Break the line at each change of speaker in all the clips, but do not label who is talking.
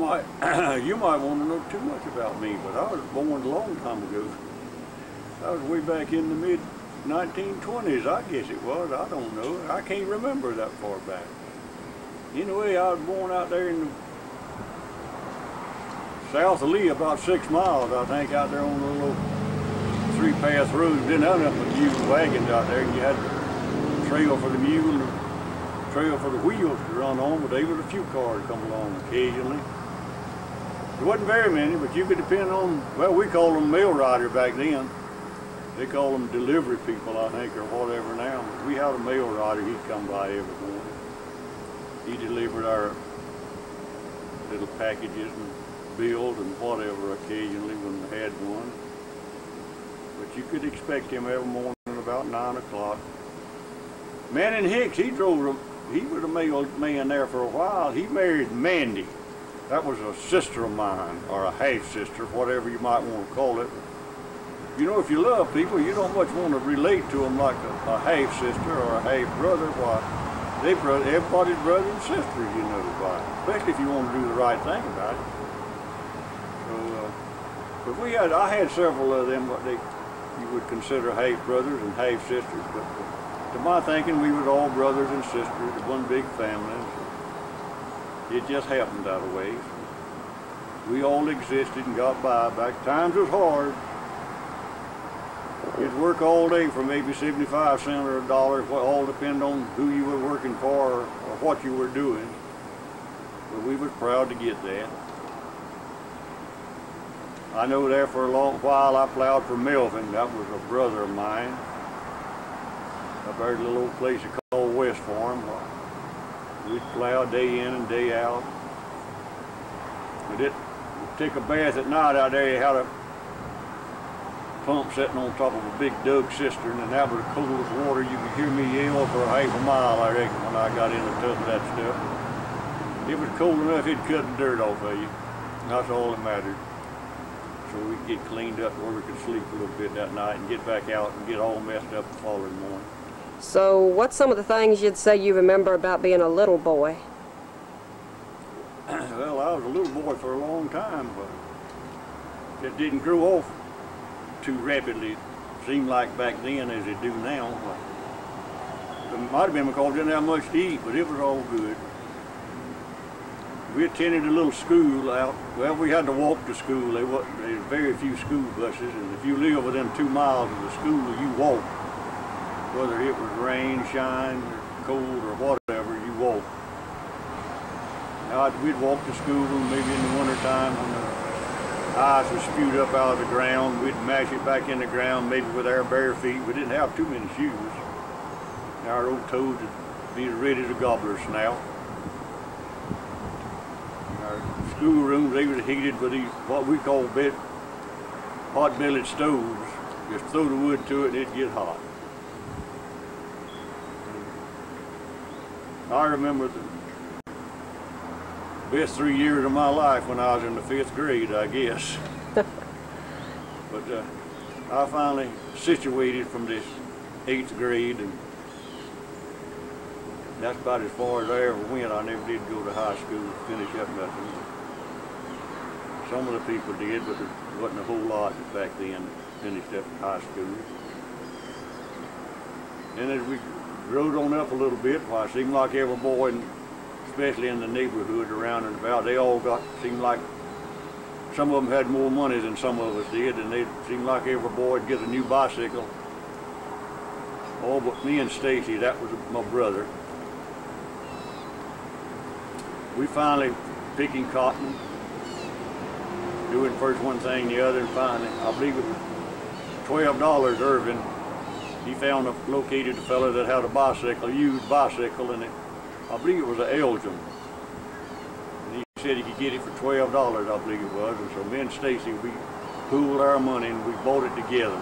might you might want to know too much about me, but I was born a long time ago. I was way back in the mid 1920s, I guess it was. I don't know. I can't remember that far back. Anyway, I was born out there in the south of Lee, about 6 miles, I think, out there on the little 3-path road. Didn't have enough mule wagons out there, and you had the trail for the mule and the trail for the wheels to run on, but there was a few cars come along occasionally. There wasn't very many, but you could depend on, well, we called them mail rider back then. They call them delivery people, I think, or whatever now. But we had a mail rider, he'd come by every morning. He delivered our little packages and bills and whatever occasionally when we had one. But you could expect him every morning about 9 o'clock. Manning Hicks, he was a mailman there for a while. He married Mandy. That was a sister of mine, or a half-sister, whatever you might want to call it. You know, if you love people, you don't much want to relate to them like a half-sister or a half-brother. Why, everybody's brother and sister, you know, why, especially if you want to do the right thing about it. So, but I had several of them, what you would consider half-brothers and half-sisters, but to my thinking, we was all brothers and sisters, one big family. So it just happened that way. So we all existed and got by. Back times was hard. You'd work all day for maybe 75 cents or $1. It all depended on who you were working for or what you were doing. But we was proud to get that. I know there for a long while I plowed for Melvin. That was a brother of mine. Up there at a little old place called West Farm. We'd plow day in and day out. We'd take a bath at night out there. You had a pump sitting on top of a big Doug cistern, and that was the coolest water. You could hear me yell for a half a mile, I reckon, when I got in the tub of that stuff. It was cold enough it'd cut the dirt off of you. That's all that mattered. So we could get cleaned up where we could sleep a little bit that night and get back out and get all messed up the following morning.
So what's some of the things you'd say you remember about being a little boy?
Well, I was a little boy for a long time, but it didn't grow off too rapidly. It seemed like back then as it do now. It might have been because I didn't have much to eat, but it was all good. We attended a little school out. Well, we had to walk to school. There was very few school buses, and if you live within 2 miles of the school, you walk. Whether it was rain, shine, or cold, or whatever, you walk. Now, we'd walk to school maybe in the wintertime when the ice was spewed up out of the ground. We'd mash it back in the ground, maybe with our bare feet. We didn't have too many shoes. Our old toes would be ready to gobblers now. Our schoolrooms, they were heated with these, what we call hot-bellied stoves. Just throw the wood to it and it'd get hot. I remember the best 3 years of my life when I was in the 5th grade, I guess. But I finally situated from this 8th grade, and that's about as far as I ever went. I never did go to high school to finish up nothing. Some of the people did, but there wasn't a whole lot back then that finished up high school. And as we rode on up a little bit, well, it seemed like every boy, especially in the neighborhood around and about, they all seemed like some of them had more money than some of us did, and they seemed like every boy would get a new bicycle. All but me and Stacy, that was my brother. We finally picking cotton, doing first one thing, the other, and finally, I believe it was $12, Irvin. He located a fellow that had a bicycle, a used bicycle, and I believe it was an Elgin. And he said he could get it for $12, I believe it was. And so me and Stacy, we pooled our money and we bought it together.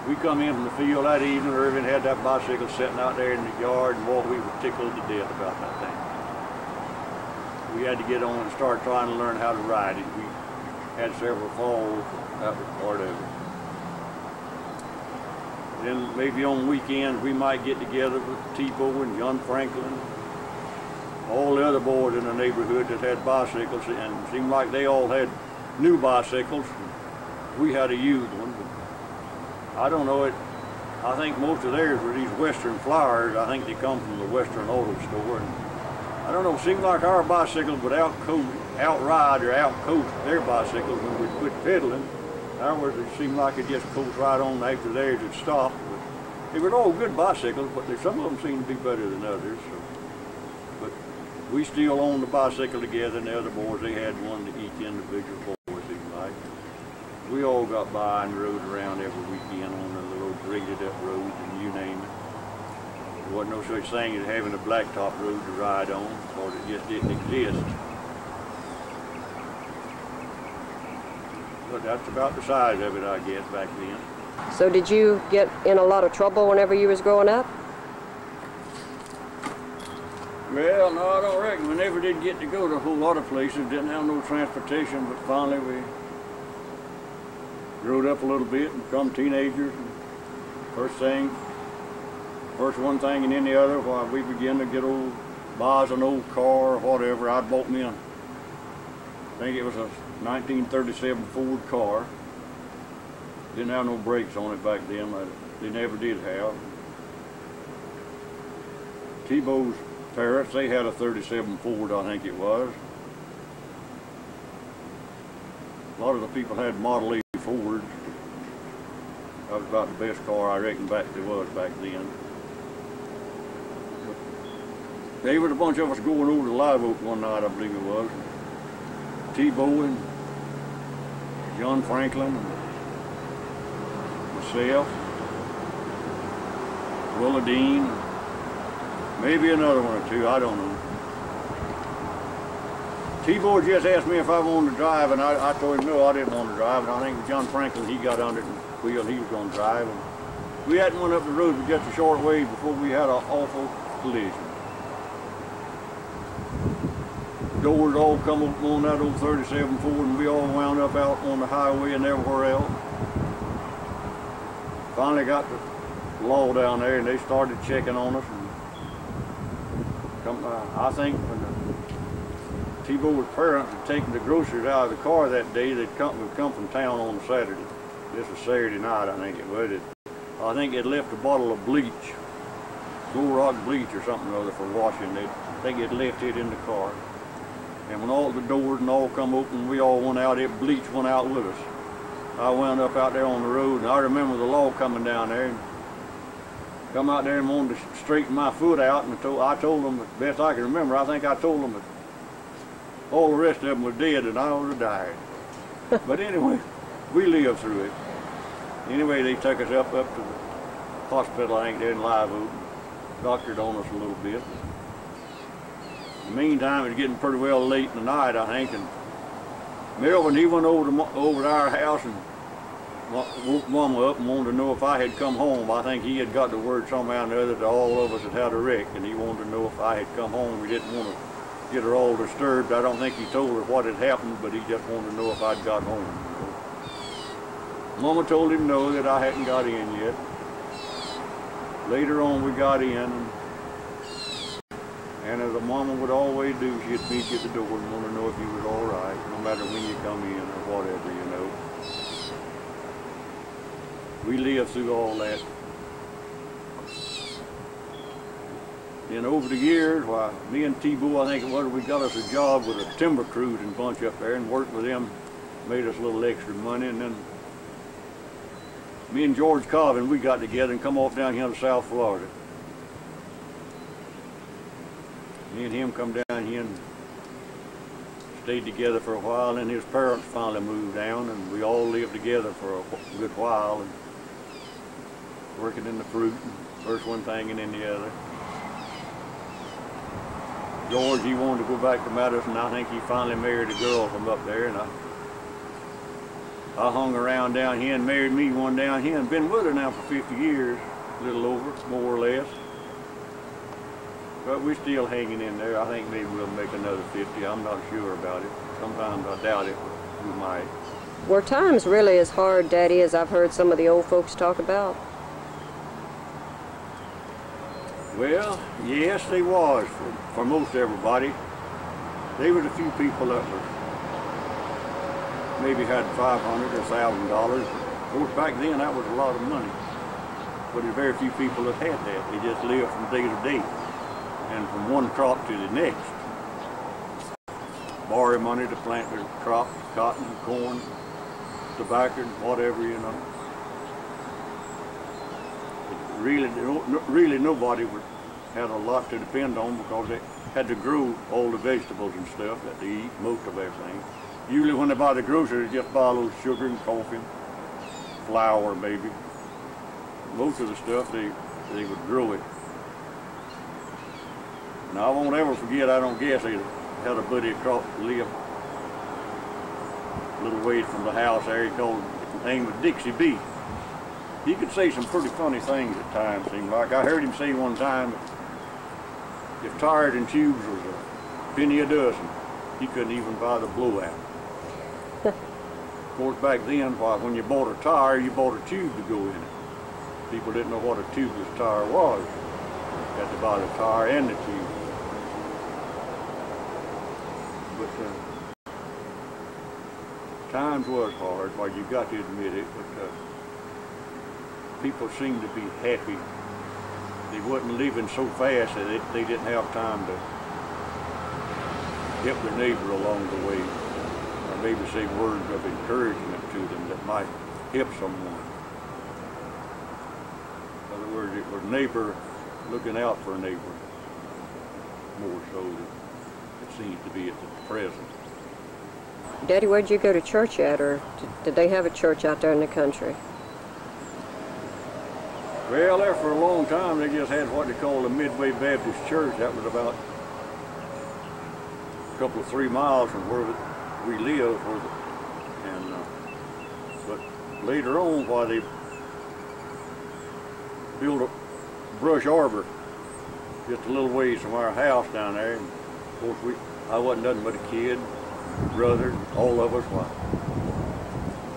We come in from the field that evening. Irvin had that bicycle sitting out there in the yard, and boy, we were tickled to death about that thing. We had to get on and start trying to learn how to ride it. We had several falls. That was part of it. Then maybe on weekends we might get together with Tipo and John Franklin, all the other boys in the neighborhood that had bicycles, and it seemed like they all had new bicycles. We had a used one, but I don't know it. I think most of theirs were these Western Flyers. I think they come from the Western Auto Store. And I don't know, it seemed like our bicycles would outride or outcoast their bicycles when we quit pedaling. Ours, it seemed like it just coast right on after theirs had stopped. But they were all good bicycles, but some of them seemed to be better than others. So. But we still owned the bicycle together, and the other boys, they had one to each individual boy, it seemed like. We all got by and rode around every weekend on the little graded up roads, and you name it. There wasn't no such thing as having a blacktop road to ride on, because it just didn't exist. But that's about the size of it, I guess, back then.
So did you get in a lot of trouble whenever you was growing up?
Well, no, I don't reckon. We never did get to go to a whole lot of places. Didn't have no transportation, but finally we growed up a little bit and become teenagers. And first one thing and then the other, while we began to get old, buy an old car or whatever. I bought me I think it was a 1937 Ford car. Didn't have no brakes on it back then. They never did have. T-Bow's parents, they had a 37 Ford, I think it was. A lot of the people had Model E Fords. That was about the best car I reckon there was back then. But there was a bunch of us going over to Live Oak one night, I believe it was. T-Bow and John Franklin and myself, Willa Dean, maybe another one or two, I don't know. T-Bow just asked me if I wanted to drive, and I told him no, I didn't want to drive, and I think John Franklin, he got under the wheel, he was going to drive. And we hadn't went up the road but just a short way before we had an awful collision. Doors all come up on that old 37 Ford, and we all wound up out on the highway and everywhere else. Finally got the law down there, and they started checking on us. And I think when T-Bow's parents had taken the groceries out of the car that day, they'd come from town on a Saturday. This was Saturday night, I think it was. I think they'd left a bottle of bleach, Gold Rock bleach or something or other for washing. I think they'd left it in the car. And when all the doors and all come open, we all went out, it bleach went out with us. I wound up out there on the road, and I remember the law coming down there, and come out there and wanted to straighten my foot out, and I told them, the best I can remember, I think I told them that all the rest of them were dead and I would have died. But anyway, we lived through it. Anyway, they took us up to the hospital, I think, there in Live Oak, doctored on us a little bit. In the meantime, it was getting pretty well late in the night, I think, and Melvin, he went over to our house and woke Mama up and wanted to know if I had come home. I think he had got the word somehow or another that all of us had had a wreck, and he wanted to know if I had come home. We didn't want to get her all disturbed. I don't think he told her what had happened, but he just wanted to know if I'd got home. So Mama told him no, that I hadn't got in yet. Later on, we got in, and as a mama would always do, she'd meet you at the door and want to know if you was all right, no matter when you come in or whatever, you know. We lived through all that. And over the years, why, me and T-Bow, I think it was, we got us a job with a timber cruising bunch up there and worked with them, made us a little extra money, and then me and George Colvin, we got together and come off down here to South Florida. Me and him come down here and stayed together for a while, and his parents finally moved down, and we all lived together for a good while, and working in the fruit, and first one thing and then the other. George, he wanted to go back to Madison. I think he finally married a girl from up there, and I hung around down here and married me one down here and been with her now for 50 years, a little over, more or less. But we're still hanging in there. I think maybe we'll make another 50. I'm not sure about it. Sometimes I doubt it, but we might.
Were times really as hard, Daddy, as I've heard some of the old folks talk about?
Well, yes, they was for most everybody. There was a few people that were maybe had $500 or $1,000. Of course, back then that was a lot of money. But there's very few people that had that. They just lived from day to day and from one crop to the next. Borrow money to plant their crops, cotton, corn, tobacco, whatever, you know. Really nobody had a lot to depend on because they had to grow all the vegetables and stuff that they eat, most of everything. Usually when they buy the groceries, they just buy a little sugar and coffee, flour maybe. Most of the stuff they would grow it. Now I won't ever forget, I don't guess, they had a buddy across the live a little ways from the house there. He called, his name was Dixie B. He could say some pretty funny things at times, seemed like. I heard him say one time, if tires and tubes was a penny a dozen, he couldn't even buy the blowout. Of course, back then, when you bought a tire, you bought a tube to go in it. People didn't know what a tubeless tire was. You had to buy the tire and the tube. But times was hard, well, you got to admit it, but people seemed to be happy. They wasn't living so fast that they didn't have time to help their neighbor along the way, or maybe say words of encouragement to them that might help someone. In other words, it was neighbor looking out for a neighbor, more so than it seems to be at the present.
Daddy, where'd you go to church at, or did they have a church out there in the country?
Well, there for a long time they just had what they called the Midway Baptist Church. That was about a couple of 3 miles from where we lived. But later on, while they built a brush arbor just a little ways from our house down there, and of course I wasn't nothing but a kid, brother, all of us.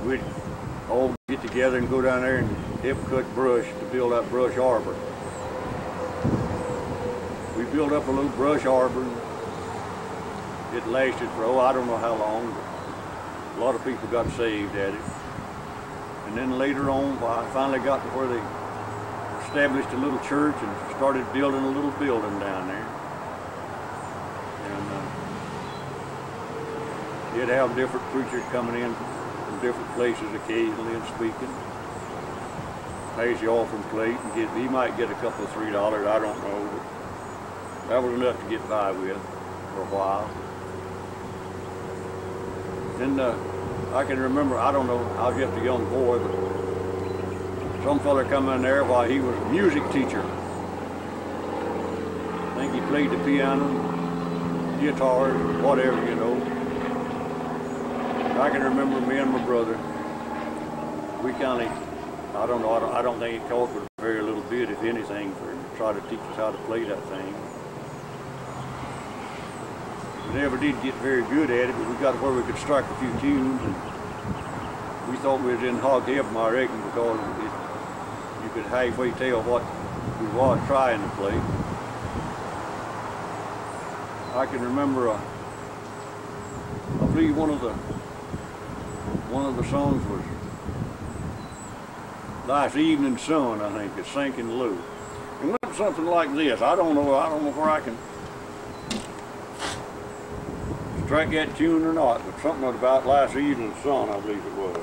We'd all get together and go down there and help cut brush to build that brush arbor. We built up a little brush arbor. It lasted for, I don't know how long, but a lot of people got saved at it. And then later on, I finally got to where they established a little church and started building a little building down there. And you'd have different preachers coming in from different places occasionally and speaking. Pays the offering plate and he might get a couple of $3, I don't know, but that was enough to get by with for a while. Then I can remember, I don't know, I was just a young boy, but some fella come in there while he was a music teacher. I think he played the piano, guitar, whatever, you know. I can remember me and my brother, we kind of, I don't know, I don't think he taught us very little bit, if anything, for try to teach us how to play that thing. We never did get very good at it, but we got where we could strike a few tunes, and we thought we was in hog heaven, I reckon, because you could halfway tell what we was trying to play. I can remember, I believe one of the songs was Life's Evening Sun, I think, it's sinking low. It went something like this. I don't know where I can strike that tune or not, but something about Life's Evening Sun, I believe it was.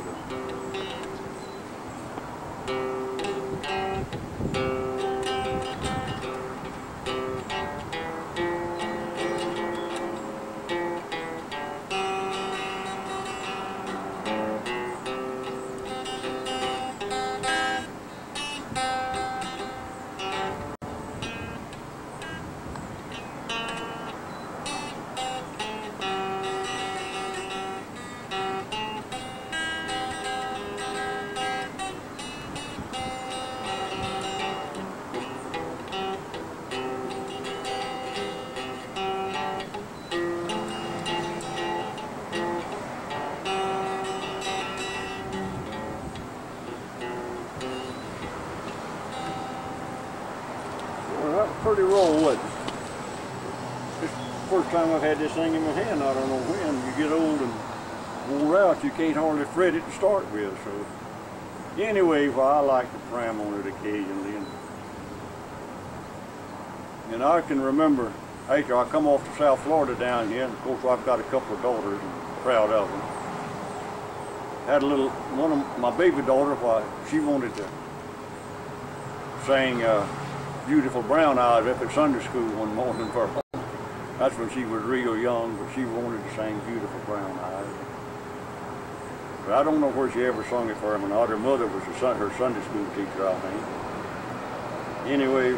pretty raw, wasn't it? This first time I've had this thing in my hand, I don't know when. You get old and wore out, you can't hardly fret it to start with. So anyway, well, I like to pram on it occasionally. And I can remember after I come off to South Florida down here, and of course I've got a couple of daughters and I'm proud of them. Had a little, one of my baby daughter, she wanted to sing Beautiful Brown Eyes up at Sunday school one morning for her. That's when she was real young, but she wanted to sing Beautiful Brown Eyes. But I don't know where she ever sung it for him or not. Her mother was her Sunday school teacher, I think. Anyway,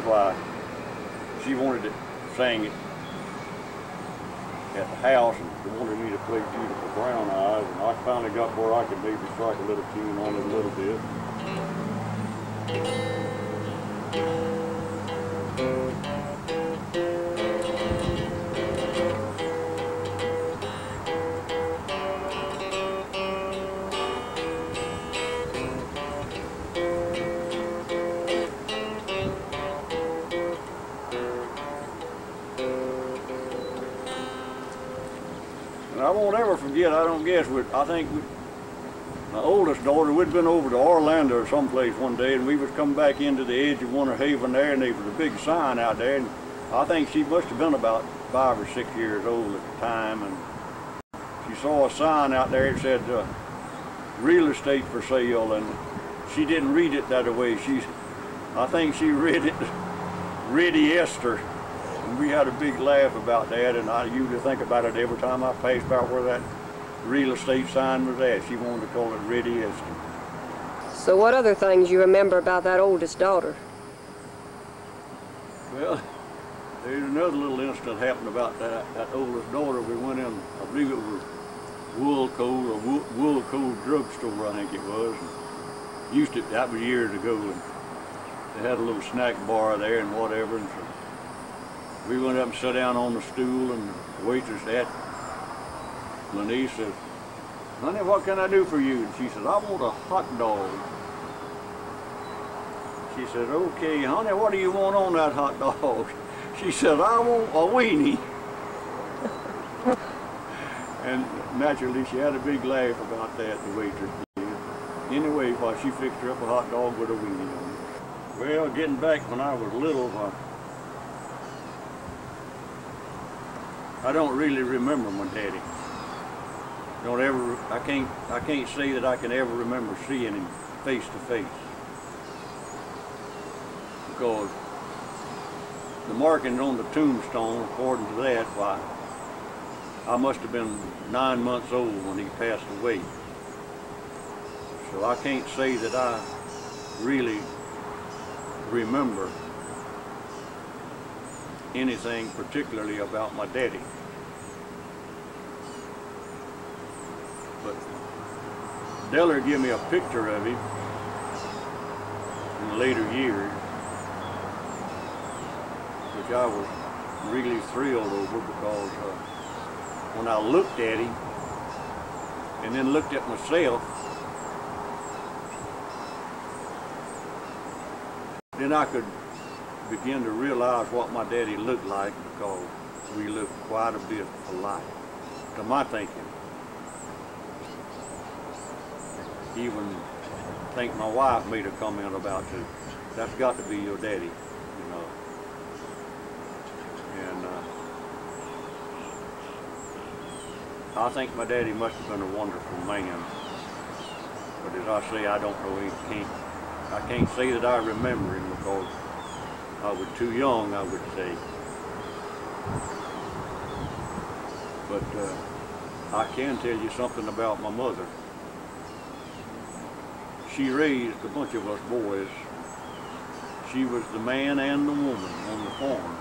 she wanted to sing it at the house, and they wanted me to play Beautiful Brown Eyes, and I finally got where I could maybe strike a little tune on it a little bit. I won't ever forget, I don't guess, I think my oldest daughter, we'd been over to Orlando or someplace one day, and we was coming back into the edge of Winter Haven there, and there was a big sign out there, and I think she must have been about 5 or 6 years old at the time, and she saw a sign out there that said, real estate for sale, and she didn't read it that way. I think she read it, Ready Esther. And we had a big laugh about that, and I usually think about it every time I pass by where that real estate sign was at. She wanted to call it Ready Esther.
So what other things you remember about that oldest daughter?
Well, there's another little incident happened about that oldest daughter. We went in, I believe it was Woolco drugstore, I think it was. And that was years ago, and they had a little snack bar there and whatever. And so we went up and sat down on the stool, and the waitress my niece said, "Honey, what can I do for you?" And she said, "I want a hot dog." She said, "Okay, honey, what do you want on that hot dog?" She said, "I want a weenie." And naturally, she had a big laugh about that, the waitress did. Anyway, while she fixed her up a hot dog with a weenie on it. Well, getting back when I was little, I don't really remember my daddy. I can't say that I can ever remember seeing him face to face. Because the markings on the tombstone, according to that, I must have been 9 months old when he passed away. So I can't say that I really remember anything particularly about my daddy. But Deller gave me a picture of him in later years, which I was really thrilled over, because when I looked at him and then looked at myself, then I could begin to realize what my daddy looked like, because we looked quite a bit alike, to my thinking. Even I think my wife made a comment about it. That's got to be your daddy, you know. And I think my daddy must have been a wonderful man. But as I say, I don't know, I can't say that I remember him, because I was too young, I would say. But I can tell you something about my mother. She raised a bunch of us boys. She was the man and the woman on the farm.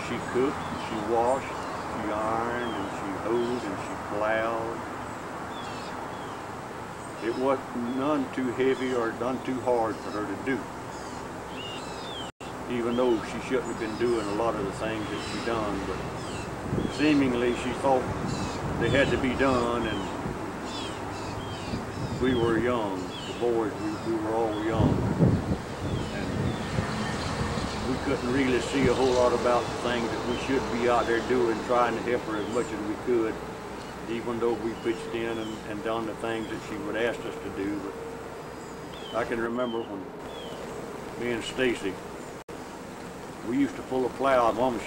She cooked, she washed, she ironed, and she hoed, and she plowed. It wasn't none too heavy or none too hard for her to do, even though she shouldn't have been doing a lot of the things that she done, but seemingly she thought they had to be done, and we were young, the boys, we were all young, and couldn't really see a whole lot about the things that we should be out there doing, trying to help her as much as we could, even though we pitched in and done the things that she would ask us to do. But I can remember when me and Stacy, we used to pull a plow. Mama,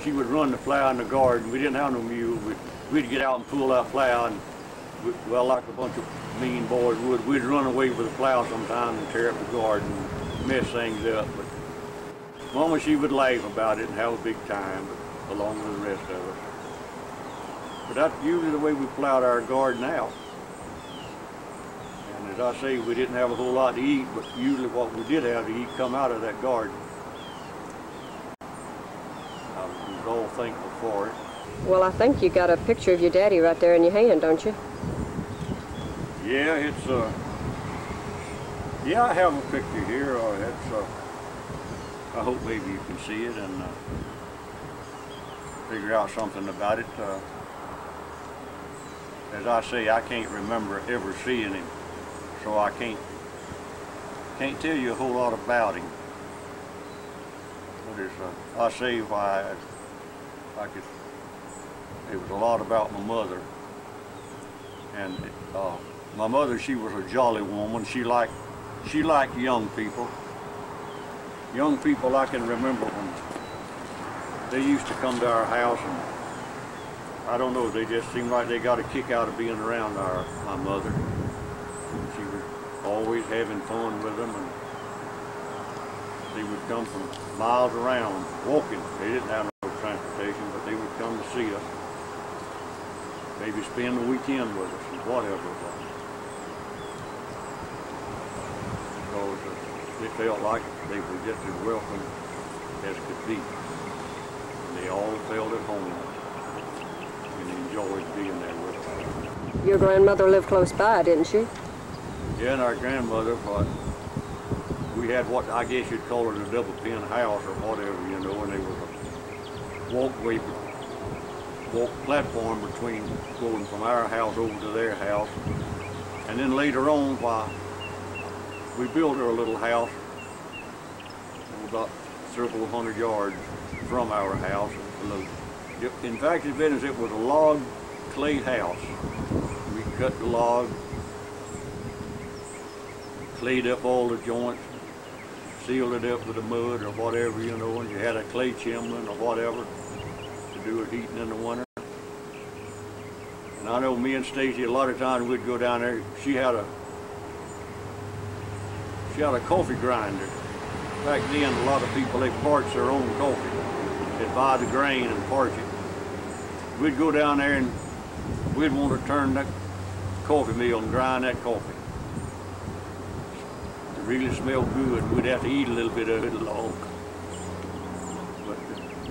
she would run the plow in the garden. We didn't have no mule. We'd get out and pull that plow, and well, like a bunch of mean boys would, we'd run away with the plow sometimes and tear up the garden and mess things up. But Mama, she would laugh about it and have a big time, but along with the rest of us. But that's usually the way we plowed our garden out. And as I say, we didn't have a whole lot to eat, but usually what we did have to eat come out of that garden. I was all thankful for it.
Well, I think you got a picture of your daddy right there in your hand, don't you?
Yeah, it's yeah, I have a picture here. I hope maybe you can see it and figure out something about it. As I say, I can't remember ever seeing him, so I can't tell you a whole lot about him. But I say if I could. It was a lot about my mother, and my mother, she was a jolly woman. She liked young people. Young people, I can remember when they used to come to our house, and I don't know, they just seemed like they got a kick out of being around my mother. She was always having fun with them, and they would come from miles around walking. They didn't have no transportation, but they would come to see us. Maybe spend the weekend with us and whatever it was. Because they felt like they were just as welcome as could be. And they all felt at home and enjoyed being there with us.
Your grandmother lived close by, didn't she?
Yeah, and our grandmother, but we had what I guess you'd call it a double pen house or whatever, you know, and there was a walkway, walk platform between going from our house over to their house. And then later on, we built her a little house about several hundred yards from our house. In fact, it was a log clay house. We cut the log, clayed up all the joints, sealed it up with the mud or whatever, you know, and you had a clay chimney or whatever to do it heating in the winter. And I know me and Stacy, a lot of times we'd go down there. She had a coffee grinder. Back then, a lot of people, they parched their own coffee. They'd buy the grain and parch it. We'd go down there and we'd want to turn that coffee mill and grind that coffee. It really smelled good. We'd have to eat a little bit of it along. But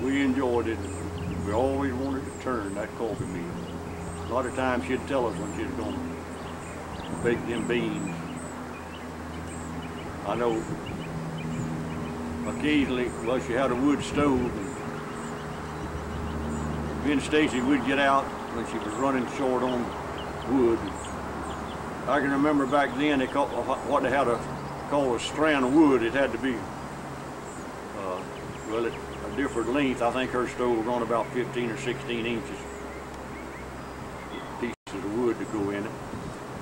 we enjoyed it. We always wanted to turn that coffee mill. A lot of times she'd tell us when she was going to bake them beans. I know occasionally, well, she had a wood stove. And me and Stacy would get out when she was running short on wood. I can remember back then they called what they had to call a strand of wood. It had to be, well, a different length. I think her stove was on about 15 or 16 inches. Pieces of wood to go in it.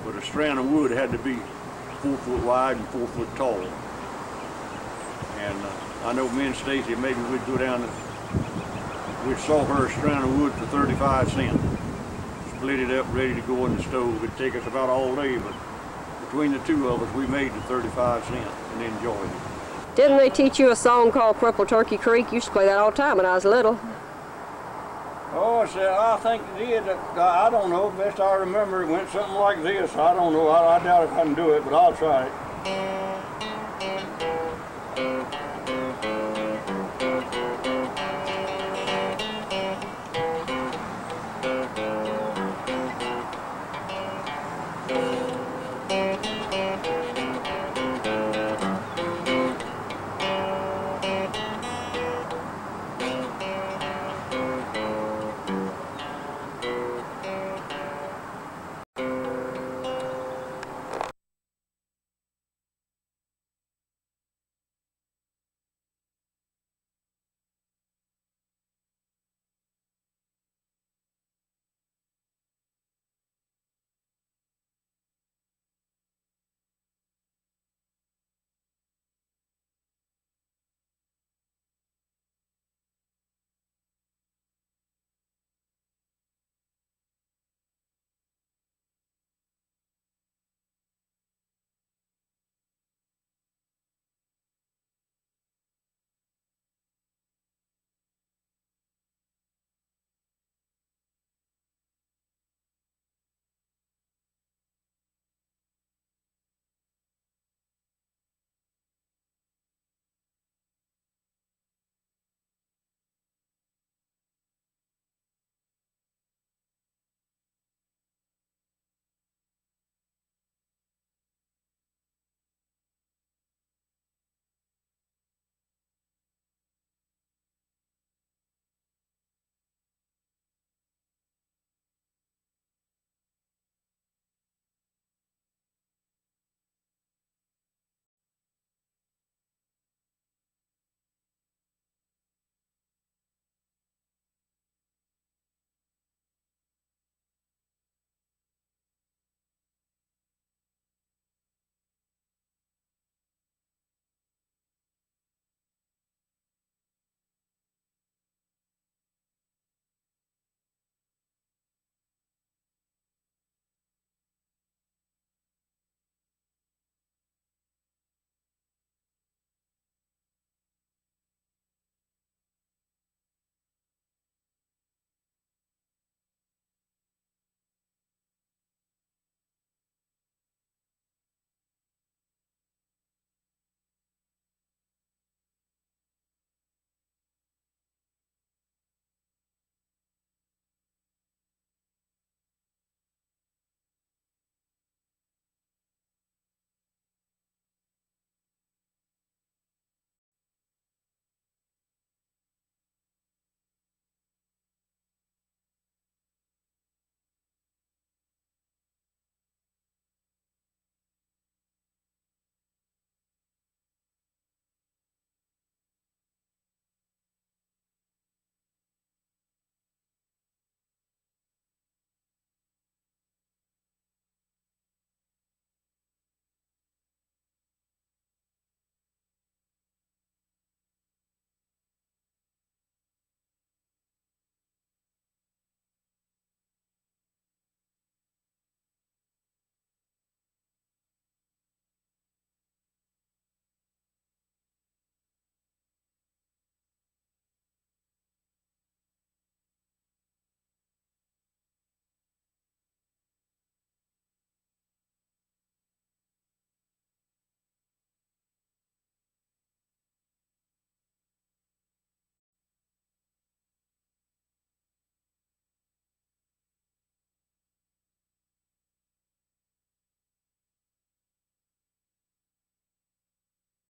But a strand of wood had to be 4 foot wide and 4 foot tall. And I know me and Stacy, maybe we'd go down and we'd saw her a strand of wood for 35 cents. Split it up, ready to go in the stove. It'd take us about all day, but between the two of us, we made the 35 cents and enjoyed it.
Didn't they teach you a song called Crippled Turkey Creek? You used to play that all the time when I was little.
Oh, I think it did. I don't know. Best I remember, it went something like this. I don't know. I doubt if I can do it, but I'll try it.